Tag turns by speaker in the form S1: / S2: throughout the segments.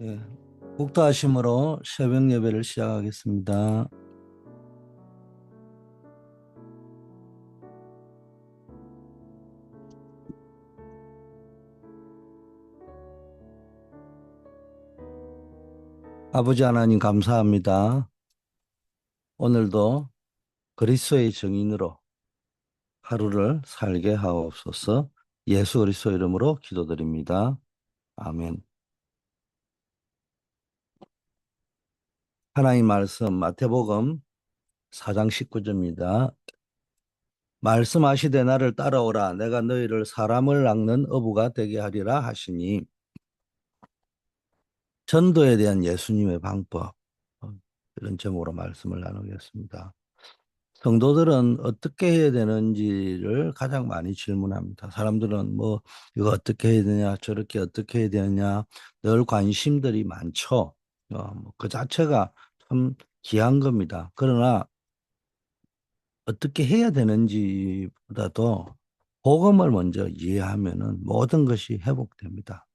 S1: 예, 국도하심으로 새벽 예배를 시작하겠습니다. 아버지 하나님 감사합니다. 오늘도 그리스도의 증인으로 하루를 살게 하옵소서. 예수 그리스도 이름으로 기도드립니다. 아멘. 하나님 말씀 마태복음 4장 19절입니다. 말씀하시되 나를 따라오라 내가 너희를 사람을 낚는 어부가 되게 하리라 하시니 전도에 대한 예수님의 방법 이런 제목으로 말씀을 나누겠습니다. 성도들은 어떻게 해야 되는지를 가장 많이 질문합니다. 사람들은 뭐 이거 어떻게 해야 되냐, 저렇게 어떻게 해야 되냐, 늘 관심들이 많죠. 뭐그 자체가 참 귀한 겁니다. 그러나 어떻게 해야 되는지보다도 복음을 먼저 이해하면은 모든 것이 회복됩니다.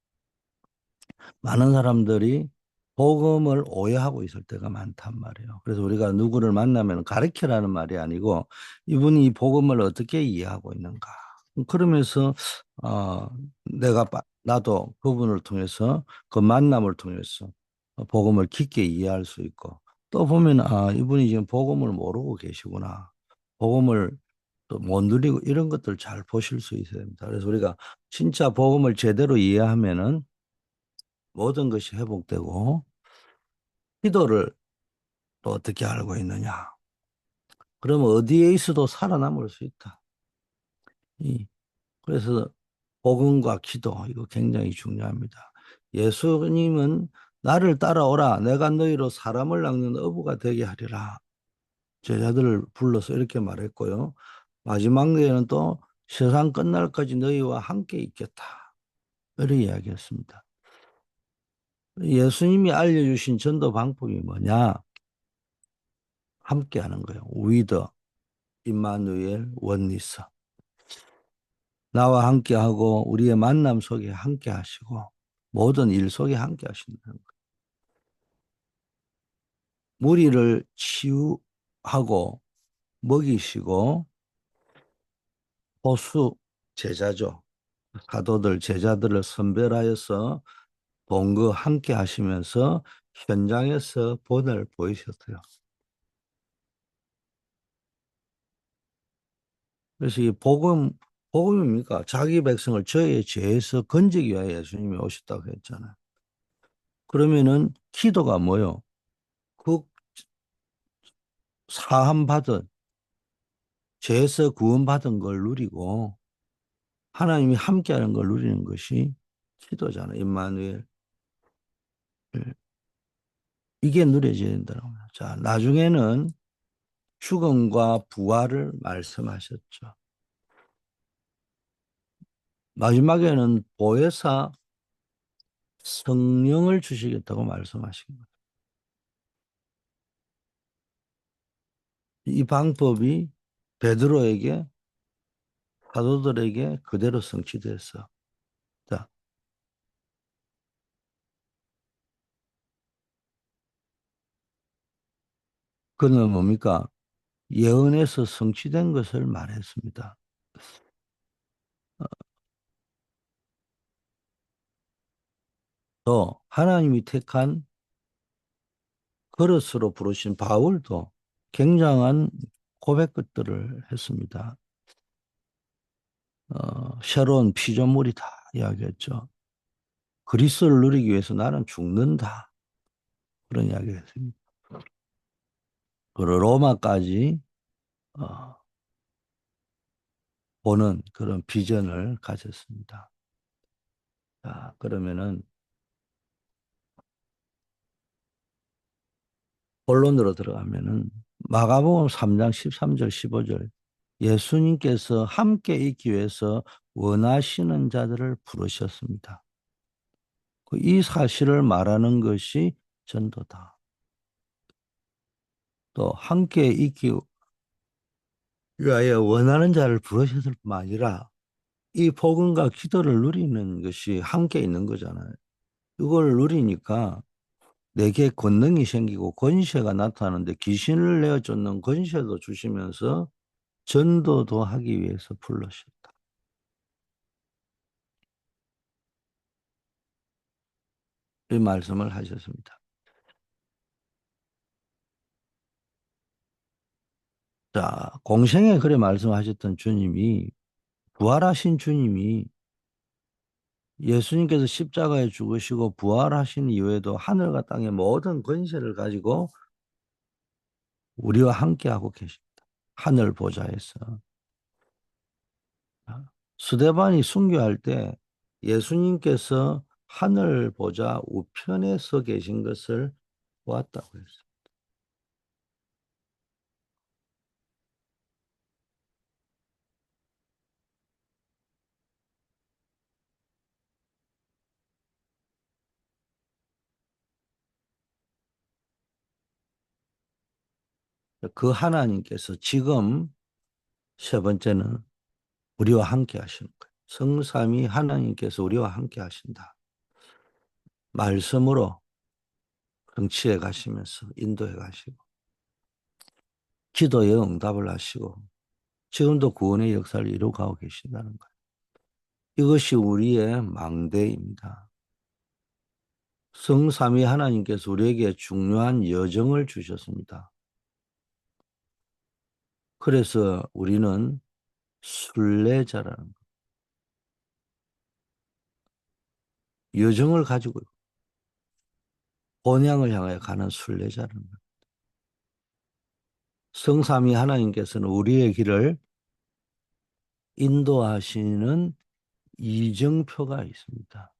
S1: 많은 사람들이 복음을 오해하고 있을 때가 많단 말이에요. 그래서 우리가 누구를 만나면 가르치라는 말이 아니고 이분이 이 복음을 어떻게 이해하고 있는가. 그러면서 어, 나도 그분을 통해서 그 만남을 통해서 복음을 깊게 이해할 수 있고 또 보면 이분이 지금 복음을 모르고 계시구나. 복음을 또 못 누리고 이런 것들 잘 보실 수 있어야 됩니다. 그래서 우리가 진짜 복음을 제대로 이해하면은 모든 것이 회복되고 기도를 또 어떻게 알고 있느냐? 그러면 어디에 있어도 살아남을 수 있다. 이 그래서 복음과 기도 이거 굉장히 중요합니다. 예수님은 나를 따라오라 내가 너희로 사람을 낚는 어부가 되게 하리라. 제자들을 불러서 이렇게 말했고요. 마지막 때에는 또 세상 끝날까지 너희와 함께 있겠다. 이렇게 이야기했습니다. 예수님이 알려주신 전도 방법이 뭐냐? 함께 하는 거예요. with 임마누엘 원리스. 나와 함께 하고 우리의 만남 속에 함께 하시고 모든 일 속에 함께 하신다는 거예요. 무리를 치유하고 먹이시고 보수 제자죠. 사도들 제자들을 선별하여서 본거 함께 하시면서 현장에서 본을 보이셨어요. 그래서 이 복음입니까? 자기 백성을 저의 죄에서 건지기 위하여 예수님이 오셨다고 했잖아요. 그러면은 기도가 뭐요? 그 사함받은 죄에서 구원받은 걸 누리고 하나님이 함께하는 걸 누리는 것이 기도잖아요. 임마누엘. 이게 누려져야 된다는 거예요. 자, 나중에는 죽음과 부활을 말씀하셨죠. 마지막에는 보혜사 성령을 주시겠다고 말씀하신 거예요. 이 방법이 베드로에게 사도들에게 그대로 성취됐어. 자, 그는 뭡니까? 예언에서 성취된 것을 말했습니다. 또 하나님이 택한 그릇으로 부르신 바울도 굉장한 고백 것들을 했습니다. 새로운 피조물이다 이야기했죠. 그리스도를 누리기 위해서 나는 죽는다. 그런 이야기를 했습니다. 그리고 로마까지 어, 보는 그런 비전을 가졌습니다. 자, 그러면은 본론으로 들어가면은 마가복음 3장 13절 15절 예수님께서 함께 있기 위해서 원하시는 자들을 부르셨습니다. 이 사실을 말하는 것이 전도다. 또 함께 있기 위하여 원하는 자를 부르셨을 뿐만 아니라 이 복음과 기도를 누리는 것이 함께 있는 거잖아요. 이걸 누리니까 내게 권능이 생기고 권세가 나타나는데 귀신을 내어 쫓는 권세도 주시면서 전도도 하기 위해서 불러셨다. 이 말씀을 하셨습니다. 자, 공생에 그래 말씀하셨던 주님이, 부활하신 주님이 예수님께서 십자가에 죽으시고 부활하신 이후에도 하늘과 땅의 모든 권세를 가지고 우리와 함께하고 계십니다. 하늘 보좌에서. 스데반이 순교할 때 예수님께서 하늘 보좌 우편에 서 계신 것을 보았다고 했어요. 그 하나님께서 지금 세 번째는 우리와 함께 하시는 거예요. 성삼위 하나님께서 우리와 함께 하신다. 말씀으로 성취해 가시면서 인도해 가시고 기도에 응답을 하시고 지금도 구원의 역사를 이루어가고 계신다는 거예요. 이것이 우리의 망대입니다. 성삼위 하나님께서 우리에게 중요한 여정을 주셨습니다. 그래서 우리는 순례자라는 거, 여정을 가지고 본향을 향하여 가는 순례자라는 거. 성삼위 하나님께서는 우리의 길을 인도하시는 이정표가 있습니다.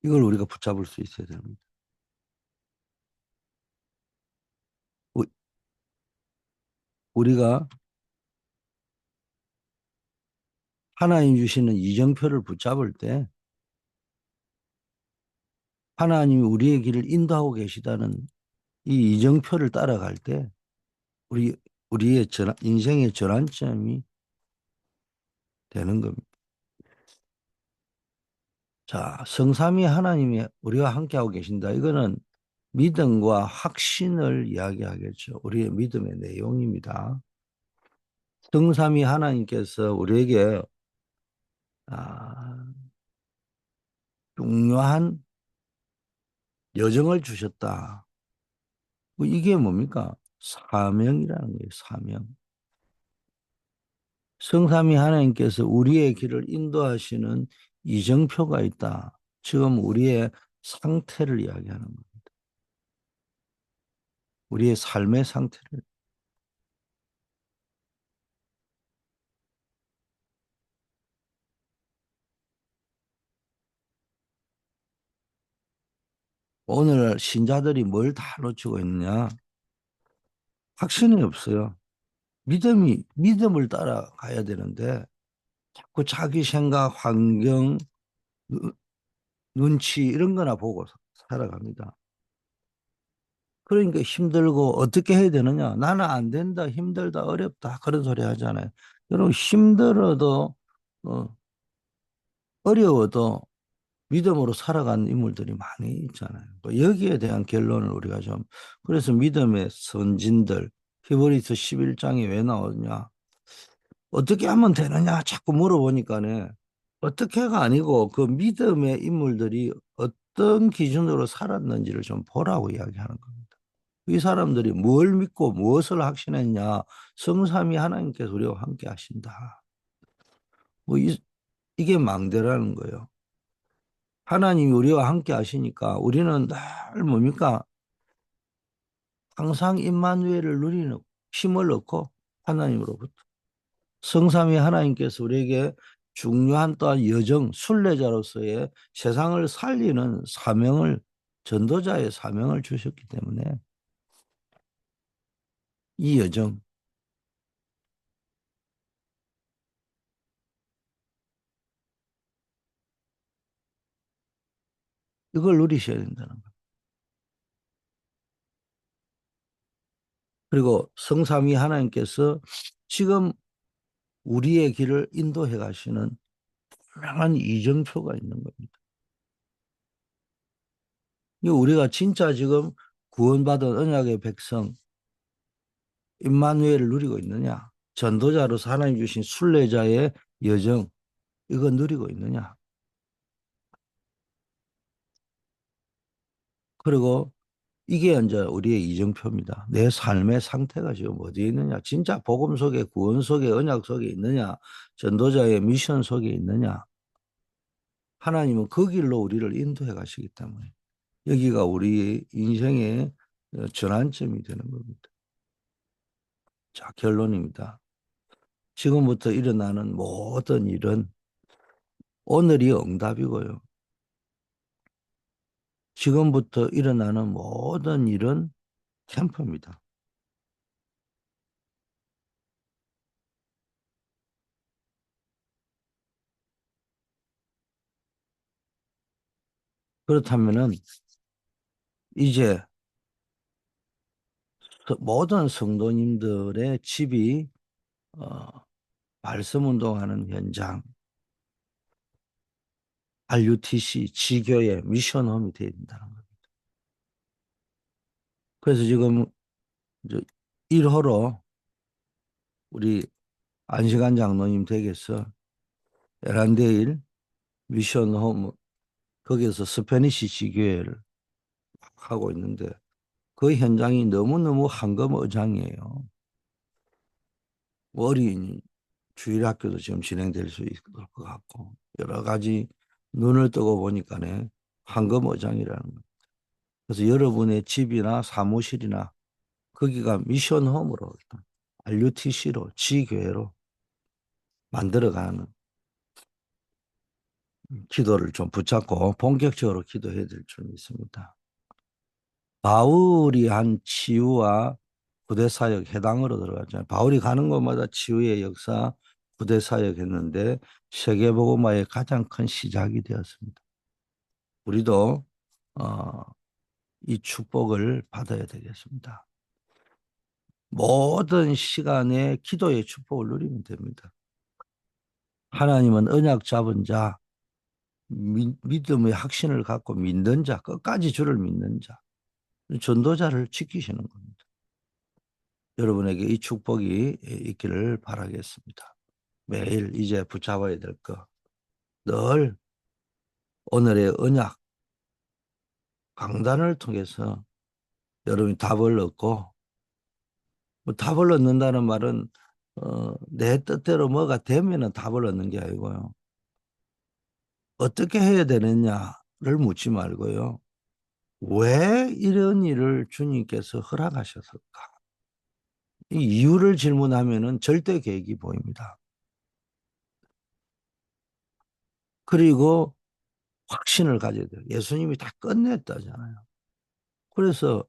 S1: 이걸 우리가 붙잡을 수 있어야 됩니다. 우- 우리가 하나님 주시는 이정표를 붙잡을 때 하나님이 우리의 길을 인도하고 계시다는 이 이정표를 따라갈 때 우리 우리의 인생의 전환점이 되는 겁니다. 자, 성삼위 하나님이 우리와 함께하고 계신다. 이거는 믿음과 확신을 이야기하겠죠. 우리의 믿음의 내용입니다. 성삼위 하나님께서 우리에게 아, 중요한 여정을 주셨다. 뭐 이게 뭡니까? 사명이라는 거예요. 사명. 성삼위 하나님께서 우리의 길을 인도하시는 이정표가 있다. 지금 우리의 상태를 이야기하는 거예요. 우리의 삶의 상태를. 오늘 신자들이 뭘 다 놓치고 있느냐? 확신이 없어요. 믿음을 따라가야 되는데 자꾸 자기 생각, 환경, 누- 눈치 이런 거나 보고 살아갑니다. 그러니까 힘들고 어떻게 해야 되느냐? 나는 안 된다, 힘들다, 어렵다 그런 소리 하잖아요. 여러분 힘들어도 어, 어려워도 믿음으로 살아가는 인물들이 많이 있잖아요. 뭐 여기에 대한 결론을 우리가 좀 그래서 믿음의 선진들 히브리서 11장에 왜 나오냐? 어떻게 하면 되느냐? 자꾸 물어보니까네 어떻게가 아니고 그 믿음의 인물들이 어떤 기준으로 살았는지를 좀 보라고 이야기하는 겁니다. 이 사람들이 뭘 믿고 무엇을 확신했냐? 성삼위 하나님께서 우리와 함께 하신다. 뭐 이게 망대라는 거예요. 하나님이 우리와 함께 하시니까 우리는 늘 뭡니까? 항상 임마누엘을 누리는 힘을 얻고 하나님으로부터 성삼위 하나님께서 우리에게 중요한 또한 여정, 순례자로서의 세상을 살리는 사명을 전도자의 사명을 주셨기 때문에 이 여정 이걸 누리셔야 된다는 거예요. 그리고 성삼위 하나님께서 지금 우리의 길을 인도해 가시는 분명한 이정표가 있는 겁니다. 우리가 진짜 지금 구원받은 언약의 백성 임마누엘을 누리고 있느냐? 전도자로서 하나님 주신 순례자의 여정 이거 누리고 있느냐? 그리고 이게 이제 우리의 이정표입니다. 내 삶의 상태가 지금 어디에 있느냐? 진짜 복음 속에 구원 속에 언약 속에 있느냐? 전도자의 미션 속에 있느냐? 하나님은 그 길로 우리를 인도해 가시기 때문에 여기가 우리 인생의 전환점이 되는 겁니다. 자, 결론입니다. 지금부터 일어나는 모든 일은 오늘이 응답이고요. 지금부터 일어나는 모든 일은 캠프입니다. 그렇다면은 이제 모든 성도님들의 집이 어, 말씀 운동하는 현장, RUTC, 지교의 미션홈이 되어야 된다는 거예요. 그래서 지금 이제 1호로 우리 안시관 장로님 댁에서 에란데일 미션홈 거기에서 스페니시 지교회를 하고 있는데 그 현장이 너무너무 황금어장이에요. 어린 주일학교도 지금 진행될 수 있을 것 같고 여러 가지 눈을 뜨고 보니까네 황금어장이라는 거예요. 그래서 여러분의 집이나 사무실이나 거기가 미션홈으로 RUTC로 지교회로 만들어가는 기도를 좀 붙잡고 본격적으로 기도해야 될 줄 믿습니다. 바울이 한 치유와 부대사역 해당으로 들어갔잖아요. 바울이 가는 곳마다 치유의 역사, 부대사역 했는데 세계복음화의 가장 큰 시작이 되었습니다. 우리도 어, 이 축복을 받아야 되겠습니다. 모든 시간에 기도의 축복을 누리면 됩니다. 하나님은 언약 잡은 자, 믿음의 확신을 갖고 믿는 자, 끝까지 주를 믿는 자, 전도자를 지키시는 겁니다. 여러분에게 이 축복이 있기를 바라겠습니다. 매일 이제 붙잡아야 될 거, 늘 오늘의 언약 강단을 통해서 여러분이 답을 얻고, 뭐 답을 얻는다는 말은 내 뜻대로 뭐가 되면은 답을 얻는 게 아니고요. 어떻게 해야 되느냐를 묻지 말고요. 왜 이런 일을 주님께서 허락하셨을까? 이 이유를 질문하면은 절대 계획이 보입니다. 그리고 확신을 가져야 돼요. 예수님이 다 끝냈다잖아요. 그래서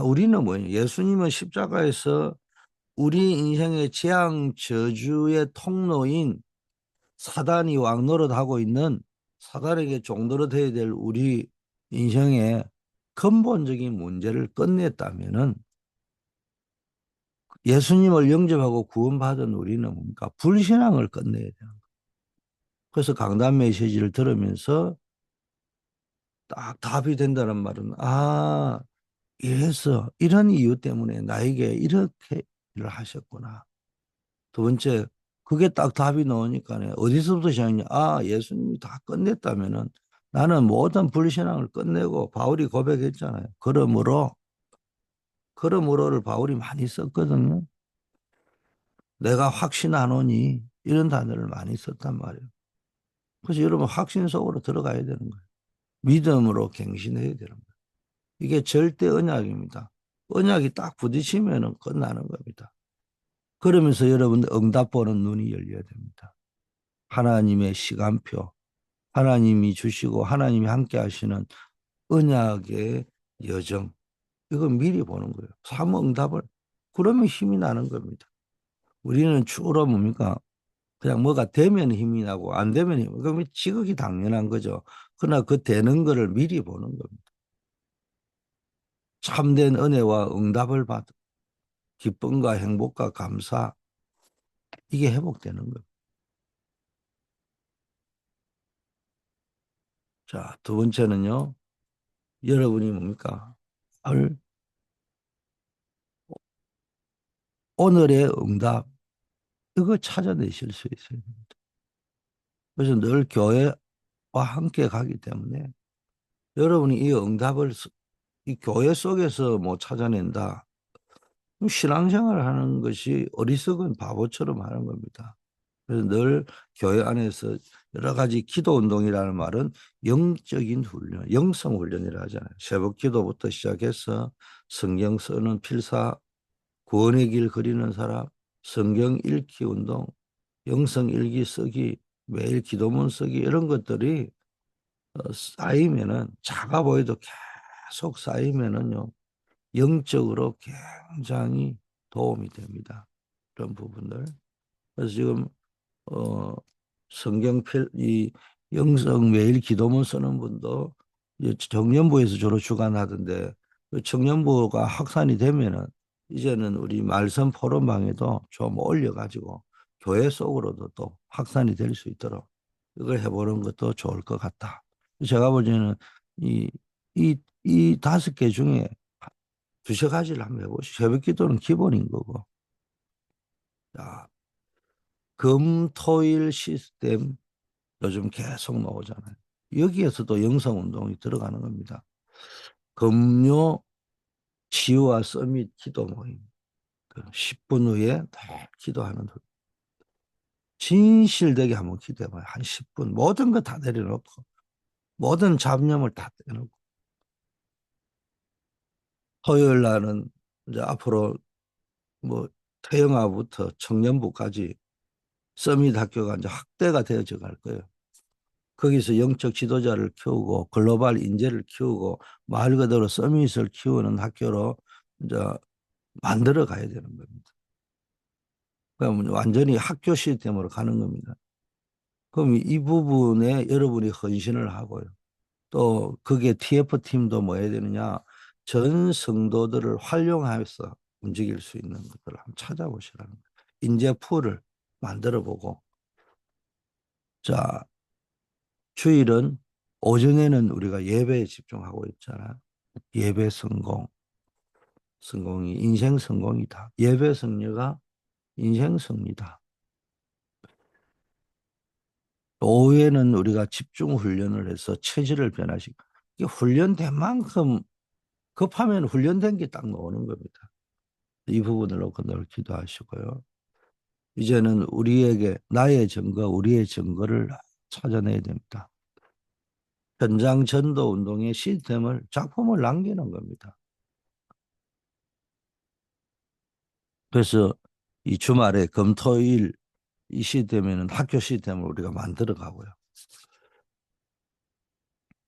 S1: 우리는 뭐예요? 예수님은 십자가에서 우리 인생의 재앙 저주의 통로인 사단이 왕노릇하고 있는 사단에게 종노릇해야 될 우리 인생의 근본적인 문제를 끝냈다면은 예수님을 영접하고 구원받은 우리는 뭡니까? 불신앙을 끝내야 돼요. 그래서 강단 메시지를 들으면서 딱 답이 된다는 말은 이래서 이런 이유 때문에 나에게 이렇게 일을 하셨구나. 두 번째, 그게 딱 답이 나오니까 어디서부터 시작했냐? 예수님이 다 끝냈다면은 나는 모든 불신앙을 끝내고 바울이 고백했잖아요. 그러므로를 바울이 많이 썼거든요. 내가 확신하노니 이런 단어를 많이 썼단 말이에요. 그래서 여러분 확신 속으로 들어가야 되는 거예요. 믿음으로 갱신해야 되는 거예요. 이게 절대 언약입니다. 언약이 딱 부딪히면 끝나는 겁니다. 그러면서 여러분 응답 보는 눈이 열려야 됩니다. 하나님의 시간표, 하나님이 주시고 하나님이 함께 하시는 언약의 여정, 이거 미리 보는 거예요. 사모응답을. 그러면 힘이 나는 겁니다. 우리는 주로 뭡니까? 그냥 뭐가 되면 힘이 나고 안 되면 그러면 지극히 당연한 거죠. 그러나 그 되는 거를 미리 보는 겁니다. 참된 은혜와 응답을 받 기쁨과 행복과 감사 이게 회복되는 거예요. 자, 두 번째는요. 여러분이 뭡니까? 오늘, 오늘의 응답 이거 찾아내실 수 있어요. 그래서 늘 교회와 함께 가기 때문에 여러분이 이 응답을 이 교회 속에서 뭐 찾아낸다. 그럼 신앙생활을 하는 것이 어리석은 바보처럼 하는 겁니다. 그래서 늘 교회 안에서 여러 가지 기도 운동이라는 말은 영적인 훈련, 영성 훈련이라 하잖아요. 새벽 기도부터 시작해서 성경 쓰는 필사, 구원의 길 그리는 사람, 성경 읽기 운동, 영성 일기 쓰기, 매일 기도문 쓰기 이런 것들이 쌓이면은 작아 보여도 계속 쌓이면은요 영적으로 굉장히 도움이 됩니다. 그런 부분들. 그래서 지금 어, 이 영성 매일 기도문 쓰는 분도 이제 청년부에서 주로 주관하던데 그 청년부가 확산이 되면은 이제는 우리 말씀 포럼방에도 좀 올려가지고 교회 속으로도 또 확산이 될 수 있도록 이걸 해보는 것도 좋을 것 같다. 제가 보기에는 이, 이 다섯 개 중에 두세 가지를 한번 해보시죠. 새벽 기도는 기본인 거고. 자, 금토일 시스템 요즘 계속 나오잖아요. 여기에서도 영성 운동이 들어가는 겁니다. 금요 치유와 서밋 기도 모임. 그 10분 후에 다 기도하는 진실되게 한번 기도해봐요. 한 10분 모든 거 다 내려놓고 모든 잡념을 다 내려놓고 토요일 날은 이제 앞으로 뭐 태영아부터 청년부까지 서밋 학교가 이제 확대가 되어져 갈 거예요. 거기서 영적 지도자를 키우고 글로벌 인재를 키우고 말 그대로 서밋을 키우는 학교로 이제 만들어 가야 되는 겁니다. 그럼 완전히 학교 시스템으로 가는 겁니다. 그럼 이 부분에 여러분이 헌신을 하고요. 또 그게 TF 팀도 뭐 해야 되느냐? 전 성도들을 활용해서 움직일 수 있는 것들을 한번 찾아보시라는 거예요. 인재 풀을 만들어 보고 자, 주일은 오전에는 우리가 예배에 집중하고 있잖아요. 예배 성공, 성공이 인생 성공이다. 예배 승리가 인생 승리다. 오후에는 우리가 집중 훈련을 해서 체질을 변화시키고 이게 훈련된 만큼 급하면 훈련된 게 딱 나오는 겁니다. 이 부분을 놓고 늘 기도하시고요. 이제는 우리에게 나의 증거, 우리의 증거를 찾아내야 됩니다. 현장 전도 운동의 시스템을 작품을 남기는 겁니다. 그래서 이 주말에 금토일 이 시스템에는 학교 시스템을 우리가 만들어 가고요.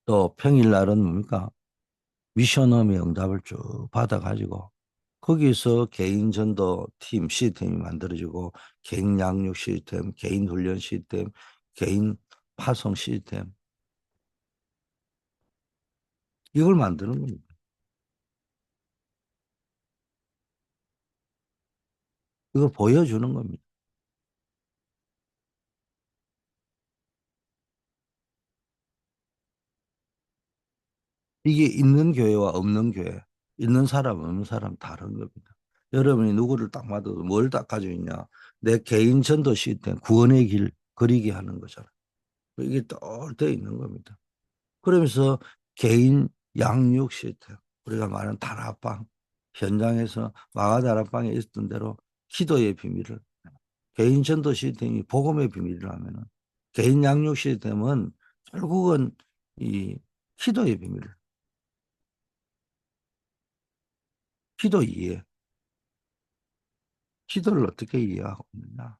S1: 또 평일날은 뭡니까? 미션홈의 응답을 쭉 받아가지고 거기서 개인 전도 팀 시스템이 만들어지고 개인 양육 시스템, 개인 훈련 시스템, 개인 파송 시스템 이걸 만드는 겁니다. 이걸 보여주는 겁니다. 이게 있는 교회와 없는 교회, 있는 사람, 없는 사람 다른 겁니다. 여러분이 누구를 딱 맞아도 뭘 딱 가지고 있냐? 내 개인 전도 시스템, 구원의 길 그리게 하는 거잖아요. 이게 똘돼 있는 겁니다. 그러면서 개인 양육 시스템, 우리가 말하는 다락방, 현장에서 마가 다락방에 있었던 대로 기도의 비밀을, 개인 전도 시스템이 복음의 비밀이라면은 개인 양육 시스템은 결국은 이 기도의 비밀, 기도 이해, 기도를 어떻게 이해하고 있느냐.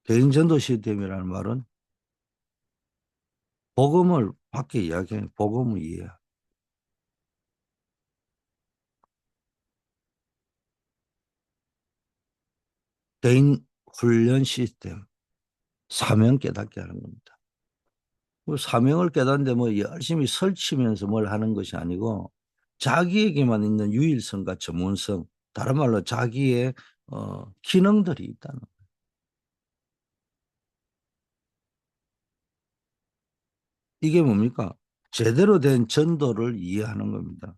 S1: 개인 전도 시스템이라는 말은 복음을 밖에 이야기하는 복음을 이해. 개인 훈련 시스템, 사명 깨닫게 하는 겁니다. 뭐 사명을 깨닫는데 뭐 열심히 설치면서 뭘 하는 것이 아니고 자기에게만 있는 유일성과 전문성, 다른 말로 자기의 기능들이 있다는 거예요. 이게 뭡니까? 제대로 된 전도를 이해하는 겁니다.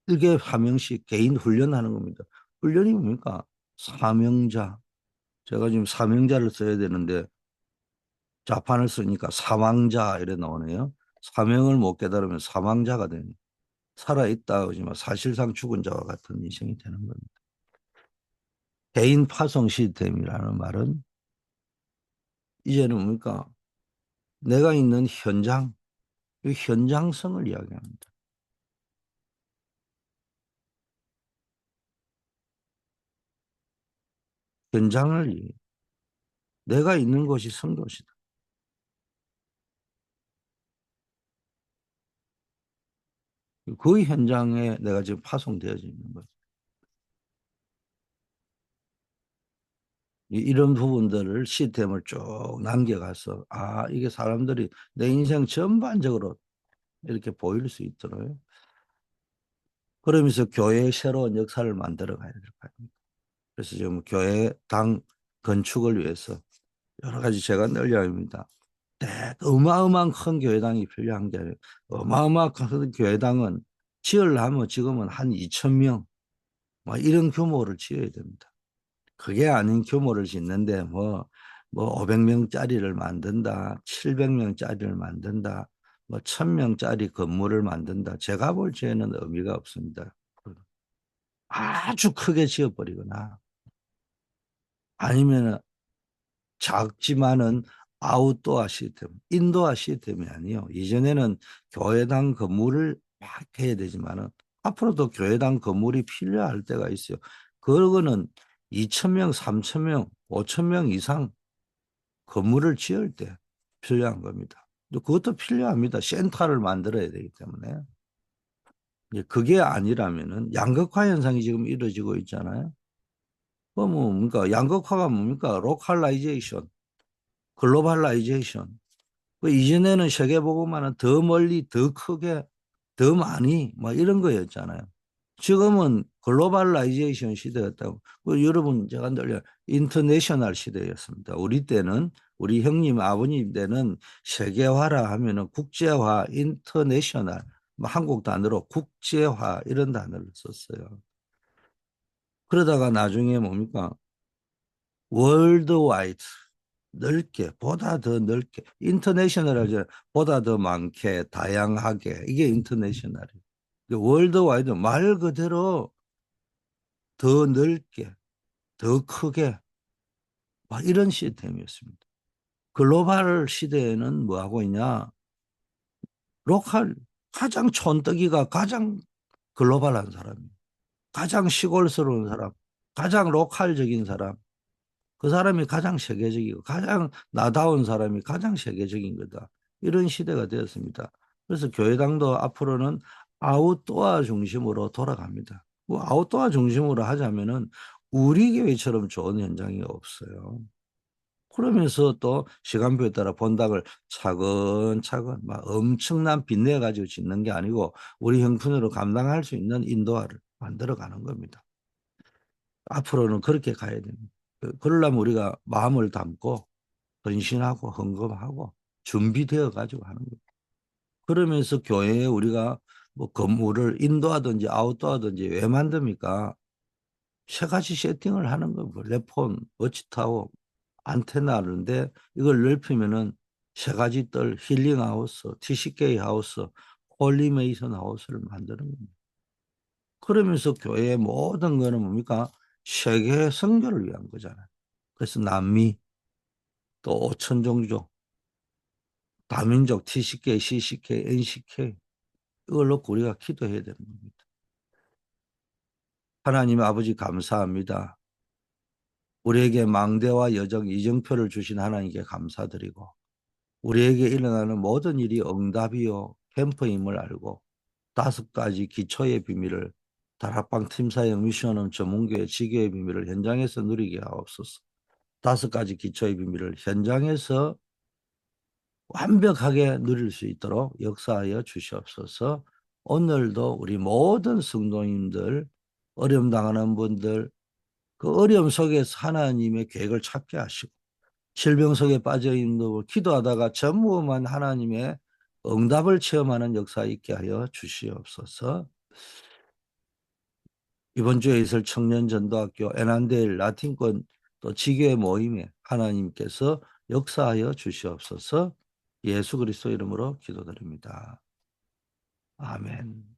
S1: 이게 사명식 개인 훈련하는 겁니다. 훈련이 뭡니까? 사명자. 제가 지금 사명자를 써야 되는데 자판을 쓰니까 사망자 이래 나오네요. 사명을 못 깨달으면 사망자가 되니 살아있다 하지만 사실상 죽은 자와 같은 인생이 되는 겁니다. 개인 파송 시스템이라는 말은 이제는 뭡니까? 내가 있는 현장, 이 현장성을 이야기합니다. 현장을 내가 있는 곳이 성도시다. 그 현장에 내가 지금 파송되어져 있는 거죠. 이런 부분들을 시스템을 쭉 남겨가서 아 이게 사람들이 내 인생 전반적으로 이렇게 보일 수 있도록 그러면서 교회의 새로운 역사를 만들어 가야 될 거 아닙니까? 그래서 지금 교회 당 건축을 위해서 여러 가지 제가 늘 이야기합니다. 어마어마한 큰 교회당이 필요한 게 아니라 어마어마한 큰 교회당은 지으려면 지금은 한 2천 명 뭐 이런 규모를 지어야 됩니다. 그게 아닌 규모를 짓는데 뭐 500명짜리를 만든다, 700명짜리를 만든다, 뭐 1000명짜리 건물을 만든다. 제가 볼 적에는 의미가 없습니다. 아주 크게 지어버리거나 아니면 작지만은 아웃도어 시스템, 인도어 시스템이 아니요. 이전에는 교회당 건물을 막 해야 되지만은 앞으로도 교회당 건물이 필요할 때가 있어요. 그거는 2천 명, 3천 명, 5천 명 이상 건물을 지을 때 필요한 겁니다. 그것도 필요합니다. 센터를 만들어야 되기 때문에. 이제 그게 아니라면은 양극화 현상이 지금 이루어지고 있잖아요. 뭡니까? 양극화가 뭡니까? 로컬라이제이션, 글로벌라이제이션. 이전에는 세계보고만은 더 멀리, 더 크게, 더 많이, 뭐 이런 거였잖아요. 지금은 글로벌라이제이션 시대였다고. 여러분, 제가 늘 인터내셔널 시대였습니다. 우리 때는, 우리 형님, 아버님 때는 세계화라 하면은 국제화, 인터내셔널, 뭐 한국 단어로 국제화 이런 단어를 썼어요. 그러다가 나중에 뭡니까? 월드와이드. 넓게, 보다 더 넓게, 인터내셔널하죠. 보다 더 많게, 다양하게. 이게 인터내셔널이에요. 월드와이드 말 그대로 더 넓게, 더 크게, 막 이런 시스템이었습니다. 글로벌 시대에는 뭐 하고 있냐? 로컬, 가장 촌뜨기가 가장 글로벌한 사람이에요. 가장 시골스러운 사람, 가장 로컬적인 사람, 그 사람이 가장 세계적이고 가장 나다운 사람이 가장 세계적인 거다. 이런 시대가 되었습니다. 그래서 교회당도 앞으로는 아웃도어 중심으로 돌아갑니다. 뭐 아웃도어 중심으로 하자면은 우리 교회처럼 좋은 현장이 없어요. 그러면서 또 시간표에 따라 본당을 차근차근 막 엄청난 빚내 가지고 짓는 게 아니고 우리 형편으로 감당할 수 있는 인도화를 만들어 가는 겁니다. 앞으로는 그렇게 가야 됩니다. 그러려면 우리가 마음을 담고 헌신하고 헌금하고 준비되어 가지고 하는 거예요. 그러면서 교회에 우리가 뭐 건물을 인도하든지 아웃도어하든지 왜 만듭니까? 세 가지 세팅을 하는 거예요. 랩폰, 워치타워, 안테나 하는데 이걸 넓히면은 세 가지 뜰 힐링 하우스, TCK 하우스, 홀리메이슨 하우스를 만드는 겁니다. 그러면서 교회의 모든 거는 뭡니까? 세계 선교를 위한 거잖아요. 그래서 남미, 또 오천종족, 다민족, TCK, CCK, NCK 이걸 놓고 우리가 기도해야 되는 겁니다. 하나님 아버지 감사합니다. 우리에게 망대와 여정, 이정표를 주신 하나님께 감사드리고 우리에게 일어나는 모든 일이 응답이요 캠프임을 알고 5가지 기초의 비밀을 다락방 팀사역 미션홈 전문교회 지교의 비밀을 현장에서 누리게 하옵소서. 다섯 가지 기초의 비밀을 현장에서 완벽하게 누릴 수 있도록 역사하여 주시옵소서. 오늘도 우리 모든 성도님들, 어려움 당하는 분들, 그 어려움 속에서 하나님의 계획을 찾게 하시고, 질병 속에 빠져 있는 분들, 기도하다가 전무후무한 하나님의 응답을 체험하는 역사 있게 하여 주시옵소서. 이번 주에 있을 청년전도학교 에난데일 라틴권 또 지교회 모임에 하나님께서 역사하여 주시옵소서. 예수 그리스도 이름으로 기도드립니다. 아멘.